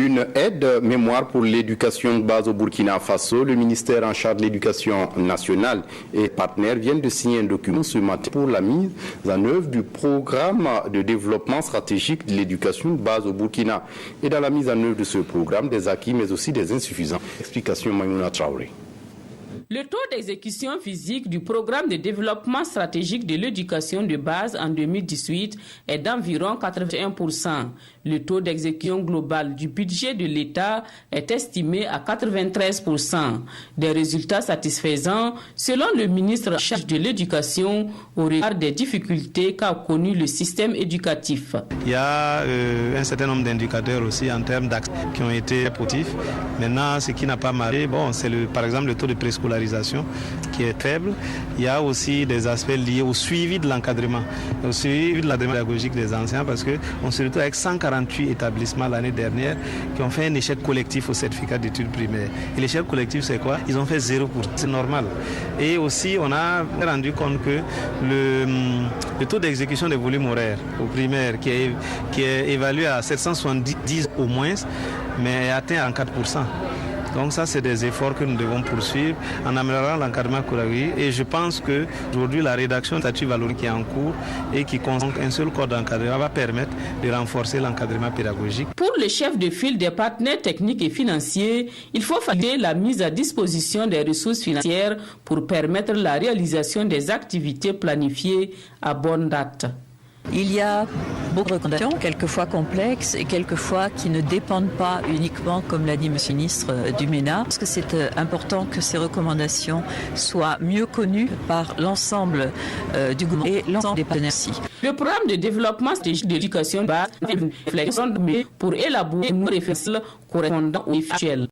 Une aide mémoire pour l'éducation de base au Burkina Faso. Le ministère en charge de l'éducation nationale et partenaires viennent de signer un document ce matin pour la mise en œuvre du programme de développement stratégique de l'éducation de base au Burkina. Et dans la mise en œuvre de ce programme, des acquis mais aussi des insuffisants. Explication Maïmouna Traoré. Le taux d'exécution physique du programme de développement stratégique de l'éducation de base en 2018 est d'environ 81%. Le taux d'exécution global du budget de l'État est estimé à 93%. Des résultats satisfaisants selon le ministre en charge de l'éducation au regard des difficultés qu'a connu le système éducatif. Il y a un certain nombre d'indicateurs aussi en termes d'axes qui ont été positifs. Maintenant, ce qui n'a pas marché, c'est par exemple le taux de préscolarisation qui est faible. Il y a aussi des aspects liés au suivi de l'encadrement, au suivi de la démarche pédagogique des enseignants, parce qu'on se retrouve avec 148 établissements l'année dernière qui ont fait un échec collectif au certificat d'études primaires. Et l'échec collectif, c'est quoi? Ils ont fait 0%. C'est normal. Et aussi, on a rendu compte que le taux d'exécution des volumes horaires au primaire, qui est évalué à 770 au moins, mais est atteint à 4%. Donc ça, c'est des efforts que nous devons poursuivre en améliorant l'encadrement pédagogique. Et je pense qu'aujourd'hui, la rédaction de statut valorisé qui est en cours et qui consacre un seul corps d'encadrement va permettre de renforcer l'encadrement pédagogique. Pour le chef de file des partenaires techniques et financiers, il faut faciliter la mise à disposition des ressources financières pour permettre la réalisation des activités planifiées à bonne date. Il y a beaucoup de recommandations, quelquefois complexes et quelquefois qui ne dépendent pas uniquement, comme l'a dit M. le ministre, du MENA. Parce que c'est important que ces recommandations soient mieux connues par l'ensemble du gouvernement et l'ensemble des partenaires. Le programme de développement stratégique de l'éducation base est une réflexion pour élaborer une réflexion correspondant aux actuels.